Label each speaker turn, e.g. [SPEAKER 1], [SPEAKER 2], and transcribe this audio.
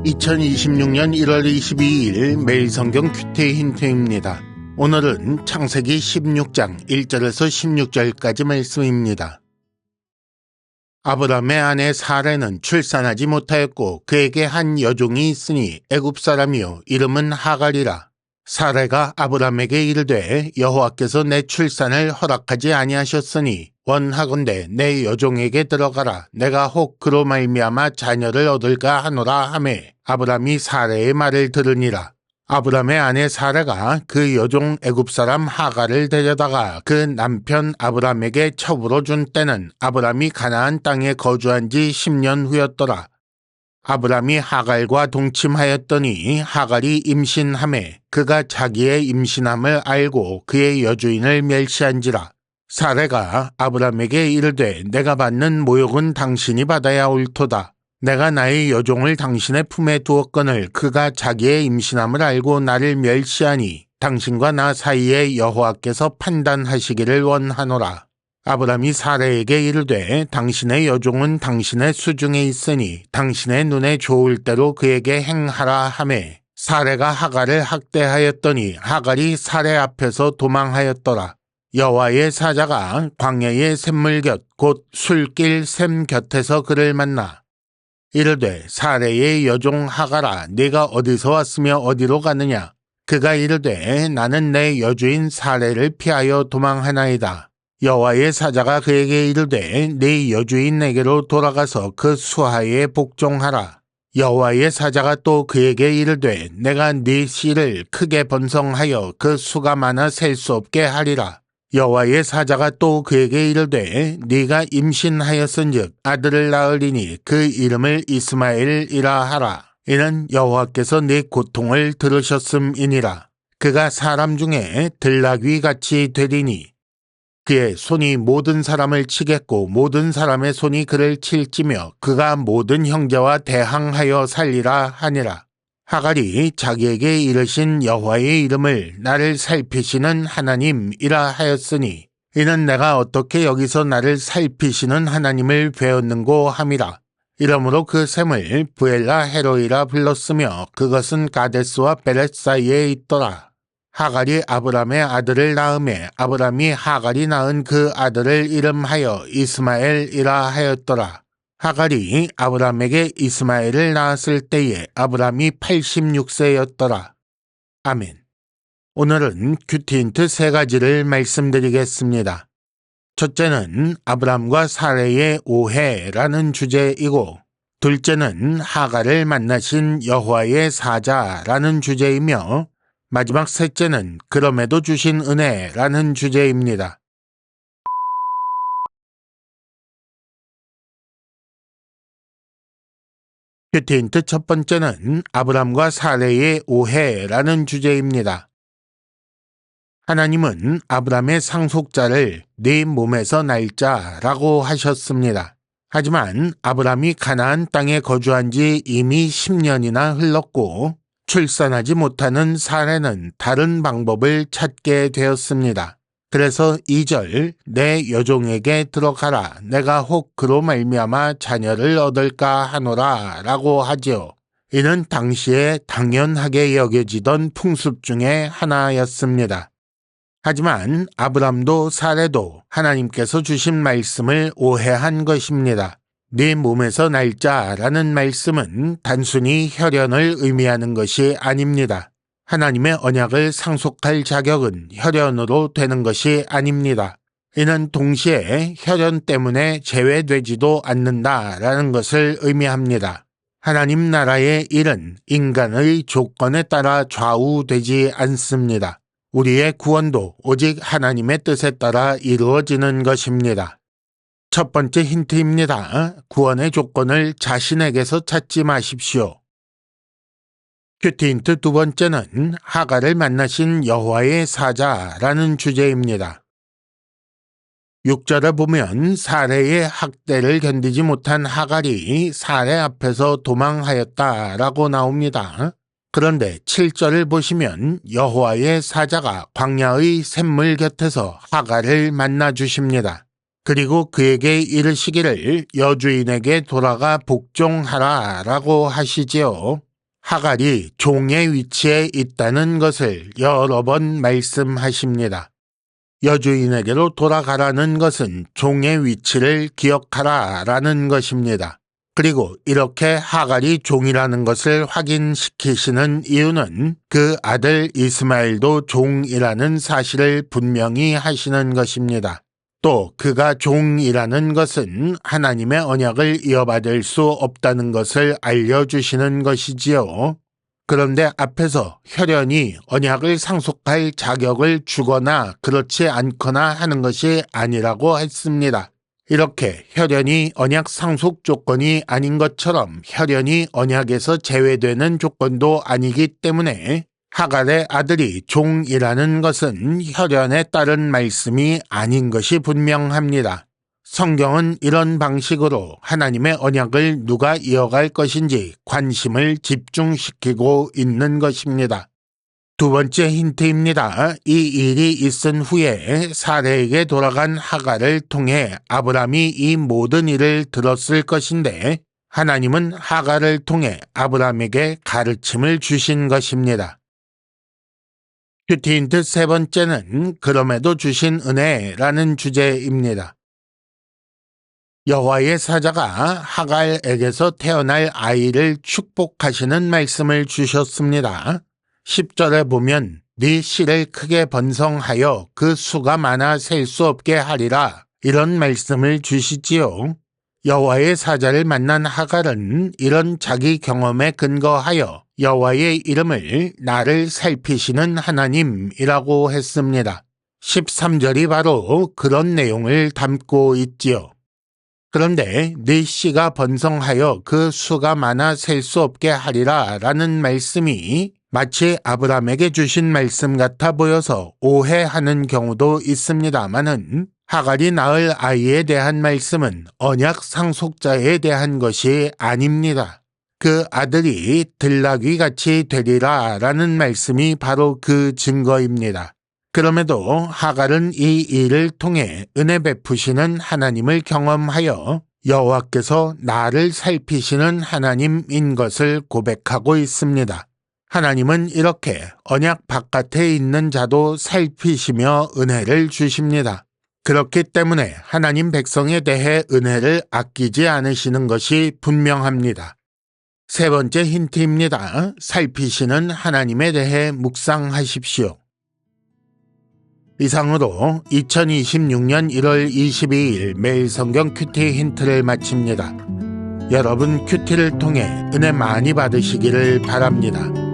[SPEAKER 1] 2026년 1월 22일 매일 성경 큐티 힌트입니다. 오늘은 창세기 16장 1절에서 16절까지 말씀입니다. 아브람의 아내 사레는 출산하지 못하였고 그에게 한 여종이 있으니 애굽 사람이요 이름은 하갈이라. 사레가 아브람에게 이르되 여호와께서 내 출산을 허락하지 아니하셨으니 원하건대 내 여종에게 들어가라. 내가 혹 그로 말미암아 자녀를 얻을까 하노라 하매 아브람이 사레의 말을 들으니라. 아브람의 아내 사레가 그 여종 애굽 사람 하갈을 데려다가 그 남편 아브람에게 첩으로 준 때는 아브람이 가나안 땅에 거주한 지 10년 후였더라. 아브람이 하갈과 동침하였더니 하갈이 임신하매 그가 자기의 임신함을 알고 그의 여주인을 멸시한지라. 사레가 아브람에게 이르되 내가 받는 모욕은 당신이 받아야 옳도다. 내가 나의 여종을 당신의 품에 두었거늘 그가 자기의 임신함을 알고 나를 멸시하니 당신과 나 사이에 여호와께서 판단하시기를 원하노라. 아브람이 사레에게 이르되 당신의 여종은 당신의 수중에 있으니 당신의 눈에 좋을 대로 그에게 행하라 하매 사레가 하갈을 학대하였더니 하갈이 사레 앞에서 도망하였더라. 여호와의 사자가 광야의 샘물 곁 곧 술길 샘 곁에서 그를 만나 이르되 사레의 여종 하갈아 네가 어디서 왔으며 어디로 가느냐. 그가 이르되 나는 내 여주인 사레를 피하여 도망하나이다. 여호와의 사자가 그에게 이르되 네 여주인 내게로 돌아가서 그 수하에 복종하라. 여호와의 사자가 또 그에게 이르되 내가 네 씨를 크게 번성하여 그 수가 많아 셀 수 없게 하리라. 여호와의 사자가 또 그에게 이르되 네가 임신하였은즉 아들을 낳으리니 그 이름을 이스마엘이라 하라. 이는 여호와께서 네 고통을 들으셨음이니라. 그가 사람 중에 들나귀 같이 되리니 그의 손이 모든 사람을 치겠고 모든 사람의 손이 그를 칠지며 그가 모든 형제와 대항하여 살리라 하니라. 하갈이 자기에게 이르신 여호와의 이름을 나를 살피시는 하나님이라 하였으니 이는 내가 어떻게 여기서 나를 살피시는 하나님을 배웠는고 함이라. 이러므로 그 샘을 부엘라 헤로이라 불렀으며 그것은 가데스와 베렛 사이에 있더라. 하갈이 아브람의 아들을 낳음에 아브람이 하갈이 낳은 그 아들을 이름하여 이스마엘이라 하였더라. 하갈이 아브람에게 이스마엘을 낳았을 때에 아브람이 86세였더라. 아멘. 오늘은 큐티 힌트 3가지를 말씀드리겠습니다. 첫째는 아브람과 사레의 오해라는 주제이고 둘째는 하갈을 만나신 여호와의 사자라는 주제이며 마지막 셋째는 그럼에도 주신 은혜라는 주제입니다. 큐티 힌트 첫 번째는 아브람과 사레의 오해라는 주제입니다. 하나님은 아브람의 상속자를 네 몸에서 날 자라고 하셨습니다. 하지만 아브람이 가나안 땅에 거주한 지 이미 10년이나 흘렀고 출산하지 못하는 사레는 다른 방법을 찾게 되었습니다. 그래서 2절 내 여종에게 들어가라. 내가 혹 그로 말미암아 자녀를 얻을까 하노라 라고 하지요. 이는 당시에 당연하게 여겨지던 풍습 중에 하나였습니다. 하지만 아브람도 사레도 하나님께서 주신 말씀을 오해한 것입니다. 네 몸에서 날 자라는 말씀은 단순히 혈연을 의미하는 것이 아닙니다. 하나님의 언약을 상속할 자격은 혈연으로 되는 것이 아닙니다. 이는 동시에 혈연 때문에 제외되지도 않는다라는 것을 의미합니다. 하나님 나라의 일은 인간의 조건에 따라 좌우되지 않습니다. 우리의 구원도 오직 하나님의 뜻에 따라 이루어지는 것입니다. 첫 번째 힌트입니다. 구원의 조건을 자신에게서 찾지 마십시오. 큐티 힌트 두 번째는 하갈을 만나신 여호와의 사자라는 주제입니다. 6절에 보면 사레의 학대를 견디지 못한 하갈이 사레 앞에서 도망하였다라고 나옵니다. 그런데 7절을 보시면 여호와의 사자가 광야의 샘물 곁에서 하갈을 만나 주십니다. 그리고 그에게 이르시기를 여주인에게 돌아가 복종하라 라고 하시지요. 하갈이 종의 위치에 있다는 것을 여러 번 말씀하십니다. 여주인에게로 돌아가라는 것은 종의 위치를 기억하라라는 것입니다. 그리고 이렇게 하갈이 종이라는 것을 확인시키시는 이유는 그 아들 이스마엘도 종이라는 사실을 분명히 하시는 것입니다. 또 그가 종이라는 것은 하나님의 언약을 이어받을 수 없다는 것을 알려주시는 것이지요. 그런데 앞에서 혈연이 언약을 상속할 자격을 주거나 그렇지 않거나 하는 것이 아니라고 했습니다. 이렇게 혈연이 언약 상속 조건이 아닌 것처럼 혈연이 언약에서 제외되는 조건도 아니기 때문에 하갈의 아들이 종이라는 것은 혈연에 따른 말씀이 아닌 것이 분명합니다. 성경은 이런 방식으로 하나님의 언약을 누가 이어갈 것인지 관심을 집중시키고 있는 것입니다. 두 번째 힌트입니다. 이 일이 있은 후에 사레에게 돌아간 하갈을 통해 아브람이 이 모든 일을 들었을 것인데 하나님은 하갈을 통해 아브람에게 가르침을 주신 것입니다. 큐티 힌트 세 번째는 그럼에도 주신 은혜라는 주제입니다. 여호와의 사자가 하갈에게서 태어날 아이를 축복하시는 말씀을 주셨습니다. 10절에 보면 네 씨를 크게 번성하여 그 수가 많아 셀 수 없게 하리라 이런 말씀을 주시지요. 여호와의 사자를 만난 하갈은 이런 자기 경험에 근거하여 여호와의 이름을 나를 살피시는 하나님이라고 했습니다. 13절이 바로 그런 내용을 담고 있지요. 그런데 네 씨가 번성하여 그 수가 많아 셀 수 없게 하리라 라는 말씀이 마치 아브람에게 주신 말씀 같아 보여서 오해하는 경우도 있습니다마는 하갈이 낳을 아이에 대한 말씀은 언약 상속자에 대한 것이 아닙니다. 그 아들이 들나귀같이 되리라 라는 말씀이 바로 그 증거입니다. 그럼에도 하갈은 이 일을 통해 은혜 베푸시는 하나님을 경험하여 여호와께서 나를 살피시는 하나님인 것을 고백하고 있습니다. 하나님은 이렇게 언약 바깥에 있는 자도 살피시며 은혜를 주십니다. 그렇기 때문에 하나님 백성에 대해 은혜를 아끼지 않으시는 것이 분명합니다. 세 번째 힌트입니다. 살피시는 하나님에 대해 묵상하십시오. 이상으로 2026년 1월 22일 매일 성경 큐티 힌트를 마칩니다. 여러분 큐티를 통해 은혜 많이 받으시기를 바랍니다.